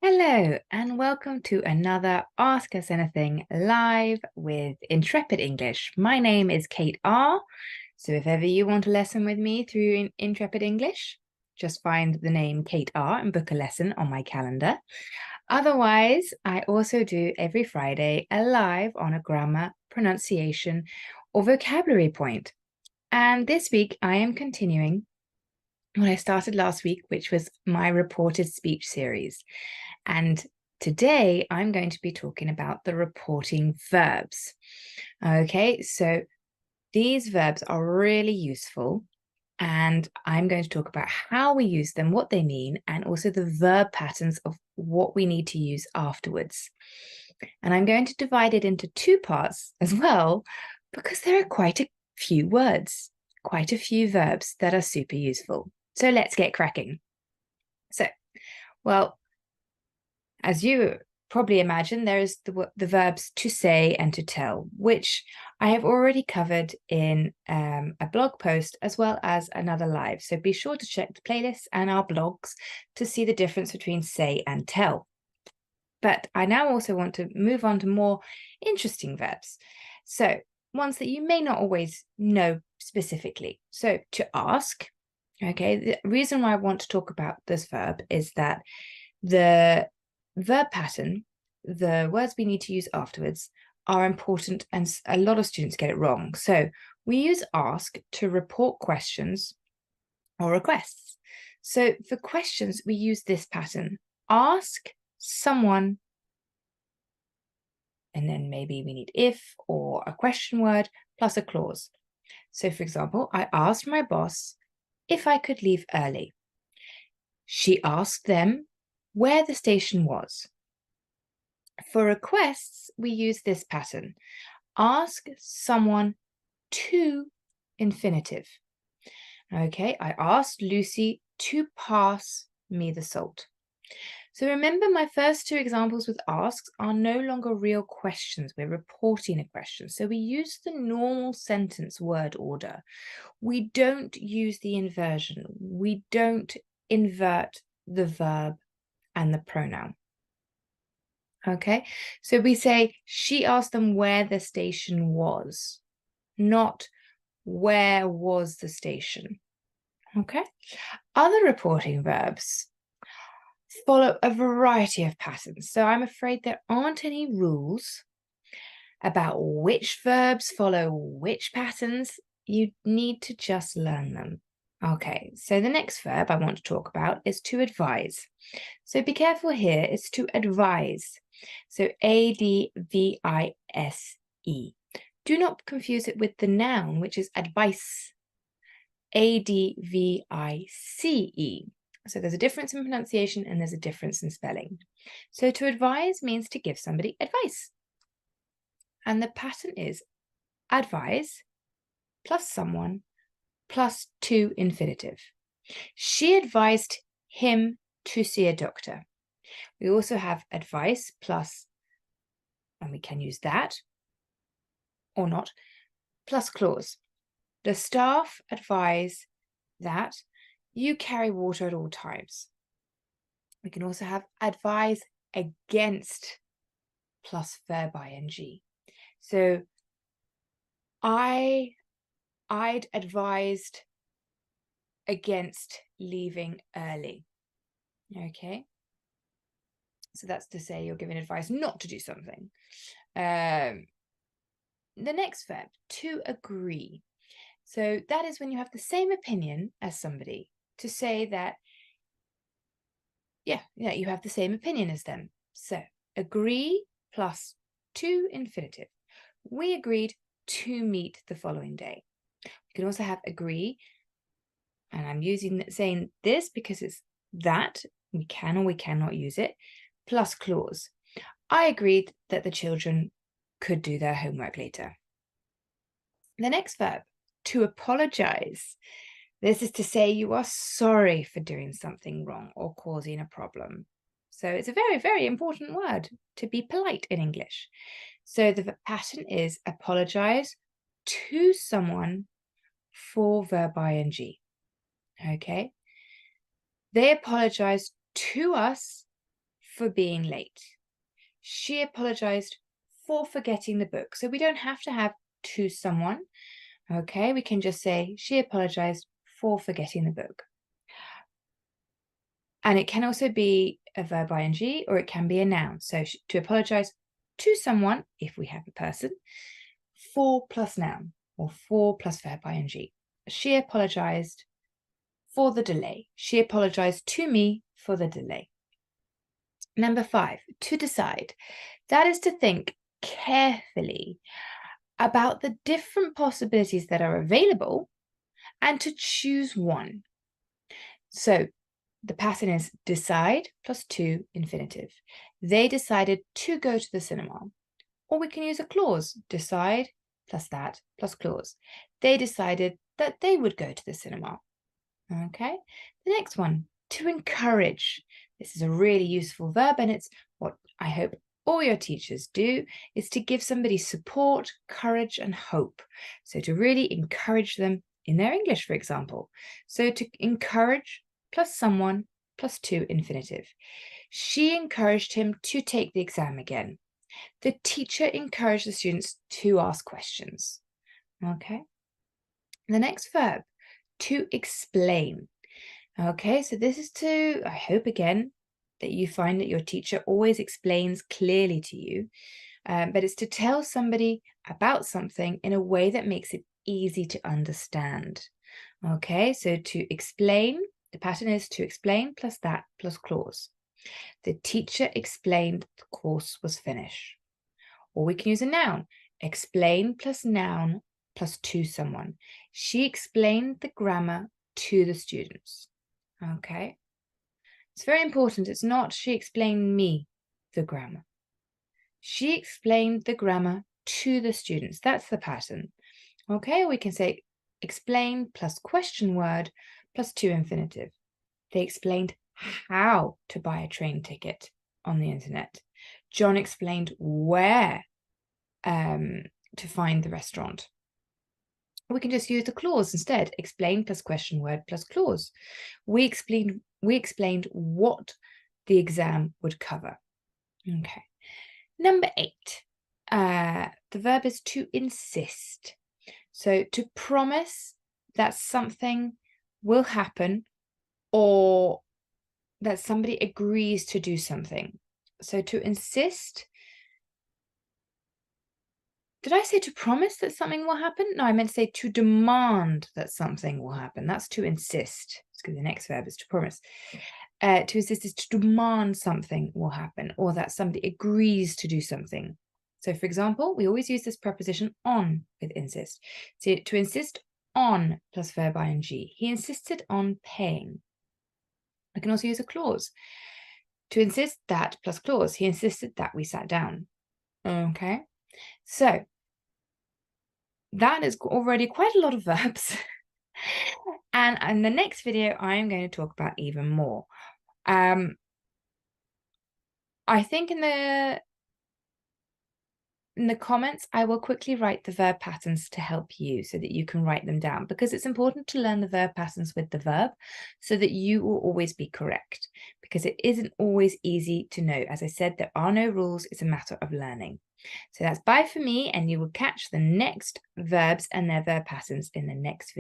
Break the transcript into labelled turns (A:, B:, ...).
A: Hello, and welcome to another Ask Us Anything live with Intrepid English. My name is Kate R. So if ever you want a lesson with me through Intrepid English, just find the name Kate R and book a lesson on my calendar. Otherwise, I also do every Friday a live on a grammar, pronunciation, or vocabulary point. And this week I am continuing what I started last week, which was my reported speech series. And today I'm going to be talking about the reporting verbs. Okay, so these verbs are really useful, and I'm going to talk about how we use them, what they mean, and also the verb patterns of what we need to use afterwards. And I'm going to divide it into two parts as well, because there are quite a few words, quite a few verbs that are super useful. So let's get cracking. Well, as you probably imagine, there is the verbs to say and to tell, which I have already covered in a blog post as well as another live. So be sure to check the playlists and our blogs to see the difference between say and tell. But I now also want to move on to more interesting verbs. So ones that you may not always know specifically. So to ask, okay, the reason why I want to talk about this verb is that the verb pattern, the words we need to use afterwards, are important, and a lot of students get it wrong. So we use ask to report questions or requests. So for questions, we use this pattern: ask someone, and then maybe we need if or a question word plus a clause. So for example, I asked my boss if I could leave early. She asked them where the station was. For requests, we use this pattern: ask someone to infinitive. Okay, I asked Lucy to pass me the salt. So remember, my first two examples with asks are no longer real questions. We're reporting a question. So we use the normal sentence word order. We don't use the inversion. We don't invert the verb and the pronoun. Okay, so we say she asked them where the station was, not where was the station. Okay, other reporting verbs follow a variety of patterns. So I'm afraid there aren't any rules about which verbs follow which patterns. You need to just learn them. Okay, so the next verb I want to talk about is to advise. So be careful here, it's to advise. So A-D-V-I-S-E. Do not confuse it with the noun, which is advice. A-D-V-I-C-E. So there's a difference in pronunciation and there's a difference in spelling. So to advise means to give somebody advice. And the pattern is advise plus someone plus to infinitive. She advised him to see a doctor. We also have advice plus, and we can use that or not, plus clause. The staff advise that you carry water at all times. We can also have advise against plus verb ing. So I'd advised against leaving early. Okay. So that's to say you're giving advice not to do something. The next verb, to agree. So that is when you have the same opinion as somebody, to say that, yeah, you have the same opinion as them. So agree plus to infinitive. We agreed to meet the following day. You can also have agree, and I'm saying this because it's that, we can or we cannot use it, plus clause. I agreed that the children could do their homework later. The next verb, to apologize. This is to say you are sorry for doing something wrong or causing a problem. So it's a very, very important word to be polite in English. So the pattern is apologize to someone for verb ing. Okay. They apologized to us for being late. She apologized for forgetting the book. So we don't have to have to someone. Okay, we can just say she apologized for forgetting the book. And it can also be a verb ing, or it can be a noun. So to apologize to someone, if we have a person, for plus noun, or for plus verb ing. She apologized for the delay. She apologized to me for the delay. Number 5, to decide. That is to think carefully about the different possibilities that are available and to choose one. So the pattern is decide plus to infinitive. They decided to go to the cinema. Or we can use a clause, decide plus that plus clause. They decided that they would go to the cinema. Okay, the next one, to encourage. This is a really useful verb, and it's what I hope all your teachers do, is to give somebody support, courage, and hope. So to really encourage them in their English, for example. So to encourage plus someone plus to infinitive. She encouraged him to take the exam again. The teacher encouraged the students to ask questions. Okay. The next verb, to explain. Okay, so this is to, I hope again, that you find that your teacher always explains clearly to you, but it's to tell somebody about something in a way that makes it easy to understand. Okay, so to explain, the pattern is to explain plus that plus clause. The teacher explained the course was finished. Or we can use a noun, explain plus noun plus to someone. She explained the grammar to the students. Okay. It's very important. It's not she explained me the grammar. She explained the grammar to the students. That's the pattern. Okay, we can say explain plus question word plus to infinitive. They explained how to buy a train ticket on the internet. John explained where to find the restaurant. We can just use the clause instead. Explain plus question word plus clause. We explained what the exam would cover. Okay. Number 8. The verb is to insist. So to promise that something will happen or that somebody agrees to do something. So to insist. Did I say to promise that something will happen? No, I meant to say to demand that something will happen. That's to insist. Because the next verb is to promise. To insist is to demand something will happen, or that somebody agrees to do something. So, for example, we always use this preposition on with insist. So to insist on plus verb ing. He insisted on paying. I can also use a clause. To insist that plus clause. He insisted that we sat down. Okay. So that is already quite a lot of verbs. And in the next video, I'm going to talk about even more. I think in the comments, I will quickly write the verb patterns to help you so that you can write them down, because it's important to learn the verb patterns with the verb so that you will always be correct, because it isn't always easy to know. As I said, there are no rules. It's a matter of learning. So that's bye for me, and you will catch the next verbs and their verb patterns in the next video.